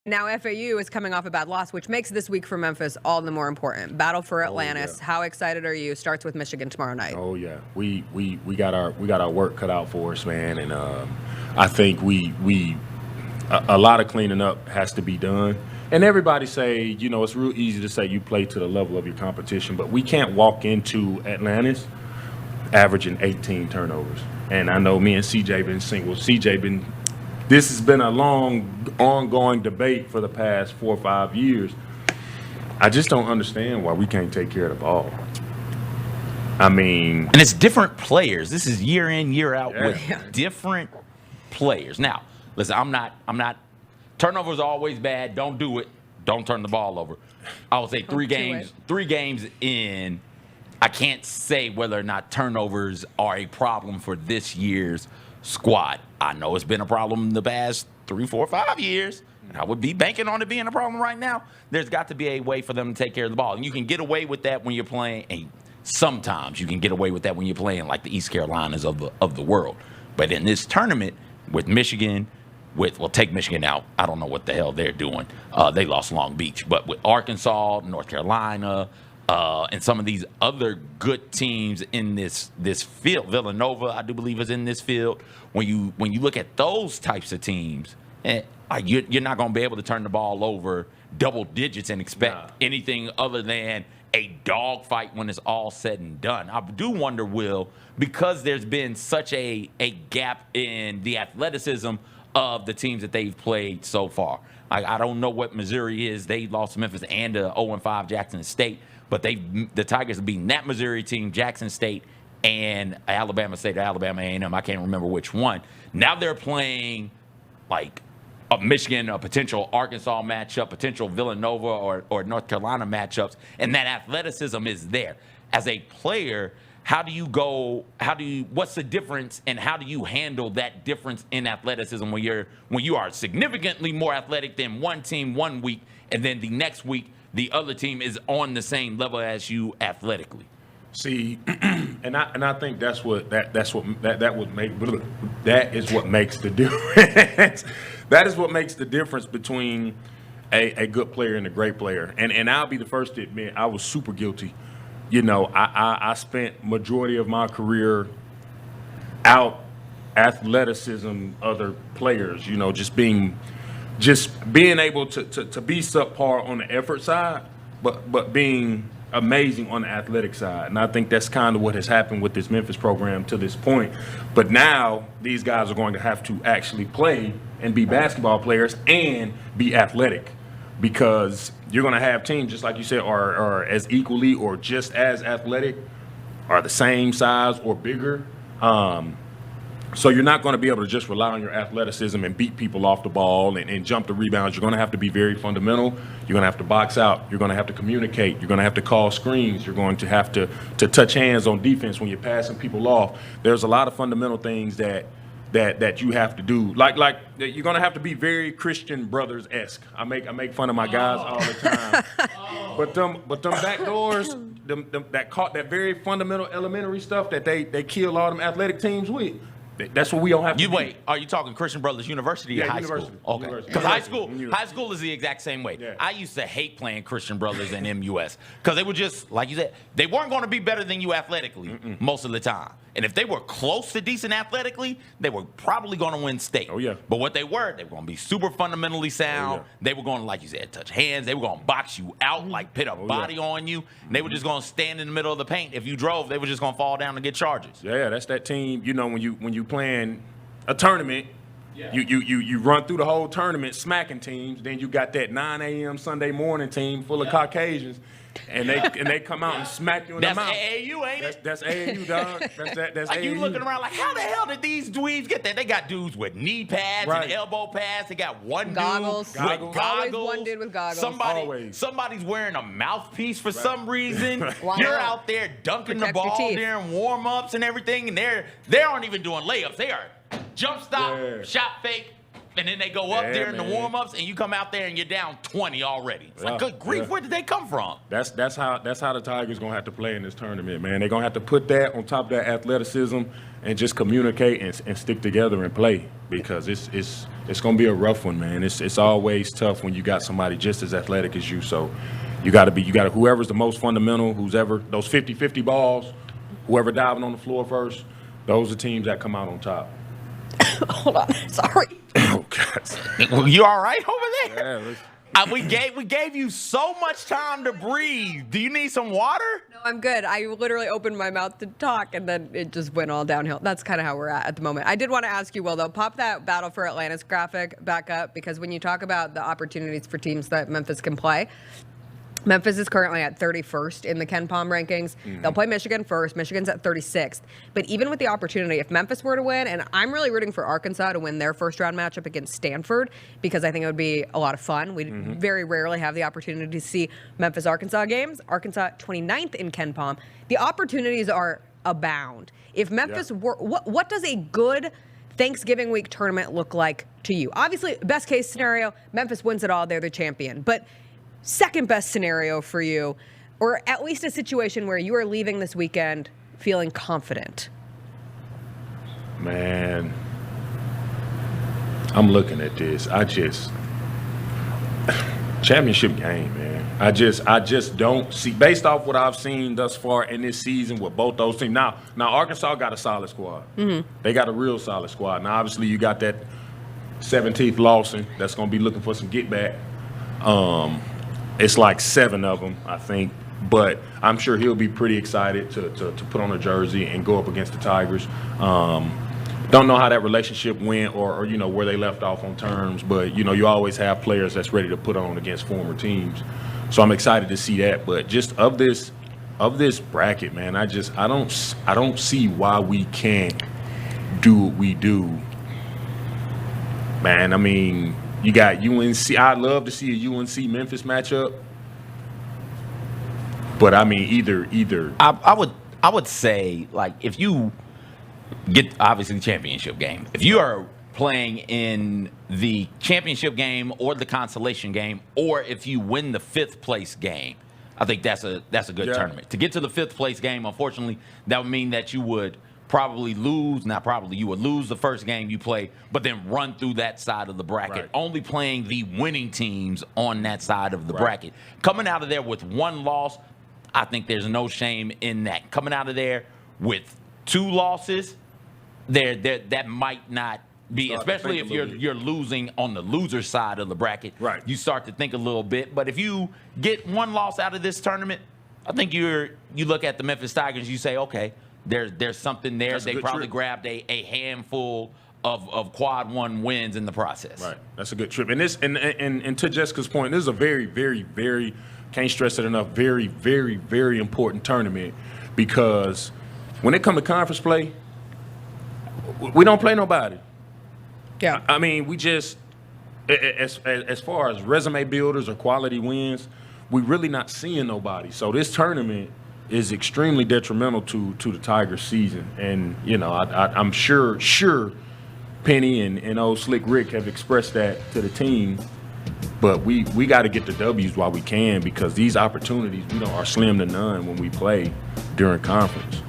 Now FAU is coming off a bad loss, which makes this week for Memphis all the more important. Battle for Atlantis. Yeah. How excited are you? Starts with Michigan tomorrow night. Oh yeah, we got our work cut out for us, man, and I think a lot of cleaning up has to be done. And everybody say, it's real easy to say you play to the level of your competition, but we can't walk into Atlantis averaging 18 turnovers. And I know me and CJ been saying, this has been a long, ongoing debate for the past 4 or 5 years. I just don't understand why we can't take care of the ball. I mean, and it's different players. This is year in, year out with different players. Now, listen, I'm not. Turnovers are always bad. Don't do it. Don't turn the ball over. I would say 3 games in, I can't say whether or not turnovers are a problem for this year's squad. I know it's been a problem in the past 3, 4, 5 years. I would be banking on it being a problem right now. There's got to be a way for them to take care of the ball. And you can get away with that when you're playing. And sometimes you can get away with that when you're playing like the East Carolinas of the world. But in this tournament with Michigan, take Michigan out. I don't know what the hell they're doing. They lost Long Beach. But with Arkansas, North Carolina, and some of these other good teams in this field, Villanova, I do believe, is in this field. When you look at those types of teams, you're not going to be able to turn the ball over double digits and expect anything other than a dogfight when it's all said and done. I do wonder, Will, because there's been such a gap in the athleticism of the teams that they've played so far. I don't know what Missouri is. They lost to Memphis and 0-5 Jackson State, but the Tigers have beaten that Missouri team, Jackson State, and Alabama State or Alabama A&M. I can't remember which one. Now they're playing like a Michigan, a potential Arkansas matchup, potential Villanova or North Carolina matchups, and that athleticism is there. As a player, what's the difference, and how do you handle that difference in athleticism when you are significantly more athletic than one team 1 week, and then the next week the other team is on the same level as you athletically? See, and I think that is what makes the difference. That is what makes the difference between a good player and a great player. And I'll be the first to admit I was super guilty. I spent majority of my career out athleticism other players. Just being able to be subpar on the effort side, but being amazing on the athletic side. And I think that's kind of what has happened with this Memphis program to this point. But now these guys are going to have to actually play and be basketball players and be athletic, because you're going to have teams, just like you said, are as equally or just as athletic, are the same size or bigger. So you're not going to be able to just rely on your athleticism and beat people off the ball and jump the rebounds. You're going to have to be very fundamental. You're going to have to box out. You're going to have to communicate. You're going to have to call screens. You're going to have to touch hands on defense when you're passing people off. There's a lot of fundamental things that you have to do. Like you're going to have to be very Christian Brothers-esque. I make fun of my guys all the time. But them back doors, that very fundamental elementary stuff that they kill all them athletic teams with. That's what we don't have to do. Wait, are you talking Christian Brothers University or high university. school? Okay. Because high school is the exact same way. Yeah. I used to hate playing Christian Brothers and MUS because they were just, like you said, they weren't going to be better than you athletically most of the time. And if they were close to decent athletically, they were probably going to win state. Oh, yeah. But what they were going to be super fundamentally sound. Oh, yeah. They were going to, like you said, touch hands. They were going to box you out, like pit a body on you. And they were just going to stand in the middle of the paint. If you drove, they were just going to fall down and get charges. Yeah, that's that team. When you playing a tournament, you run through the whole tournament smacking teams. Then you got that 9 a.m. Sunday morning team full of Caucasians, and they come out and smack you in the mouth. That's AAU, ain't it? That's AAU, dog. That's like AAU. you looking around like, how the hell did these dweebs get that? They got dudes with knee pads and elbow pads. They got one goggles. dude with goggles. Always one dude with goggles. Somebody's wearing a mouthpiece for some reason. Why You're not? out there dunking Protect the your ball teeth. during warm-ups and everything, and they aren't even doing layups. They are jump stop, shot fake, and then they go up Yeah, during the man. warm-ups, and you come out there and you're down 20 already. It's like, Yeah, good grief, yeah. where did they come from? That's how the Tigers gonna have to play in this tournament, man. They're gonna have to put that on top of that athleticism and just communicate and stick together and play, because it's gonna be a rough one, man. It's always tough when you got somebody just as athletic as you. So you gotta whoever's the most fundamental, who's ever those 50-50 balls, whoever diving on the floor first, those are teams that come out on top. Hold on. Sorry. Oh God. Well, you all right over there? Yeah, We gave you so much time to breathe. Do you need some water? No, I'm good. I literally opened my mouth to talk, and then it just went all downhill. That's kind of how we're at the moment. I did want to ask you, Will, though, pop that Battle for Atlantis graphic back up, because when you talk about the opportunities for teams that Memphis can play, Memphis is currently at 31st in the Ken Palm rankings. They'll play Michigan first. Michigan's at 36th. But even with the opportunity, if Memphis were to win, and I'm really rooting for Arkansas to win their first-round matchup against Stanford, because I think it would be a lot of fun. We very rarely have the opportunity to see Memphis-Arkansas games. Arkansas 29th in Ken Palm. The opportunities are abound. If Memphis were, what does a good Thanksgiving week tournament look like to you? Obviously, best case scenario, Memphis wins it all. They're the champion. But second best scenario for you, or at least a situation where you are leaving this weekend feeling confident? Man, I'm looking at this. Championship game, man. I just don't see, based off what I've seen thus far in this season with both those teams. Now Arkansas got a solid squad. They got a real solid squad. Now, obviously, you got that 17th Lawson that's going to be looking for some get back. It's like 7 of them, I think. But I'm sure he'll be pretty excited to put on a jersey and go up against the Tigers. Don't know how that relationship went or where they left off on terms. But, you always have players that's ready to put on against former teams. So I'm excited to see that. But just of this bracket, man, I don't see why we can't do what we do. Man, I mean, you got UNC. I'd love to see a UNC Memphis matchup, but I mean either. I would say, like, if you get obviously the championship game, if you are playing in the championship game or the consolation game, or if you win the 5th place game, I think that's a good tournament. To get to the 5th place game, unfortunately, that would mean that you would probably lose. Not probably, you would lose the first game you play, but then run through that side of the bracket, only playing the winning teams on that side of the bracket. Coming out of there with 1 loss, I think there's no shame in that. Coming out of there with 2 losses, that might not be, especially if you're losing on the loser side of the bracket. Right. You start to think a little bit. But if you get 1 loss out of this tournament, I think you look at the Memphis Tigers, you say, okay, there's something there. That's a they good probably trip. grabbed a handful of quad 1 wins in the process. Right. That's a good trip. And this and to Jessica's point, this is a very, very, very, can't stress it enough, very, very, very important tournament, because when it comes to conference play, we don't play nobody. Yeah. I mean, we just, as far as resume builders or quality wins, we really not seeing nobody. So this tournament is extremely detrimental to the Tigers season. And, I'm sure Penny and old Slick Rick have expressed that to the team. But we got to get the W's while we can, because these opportunities, are slim to none when we play during conference.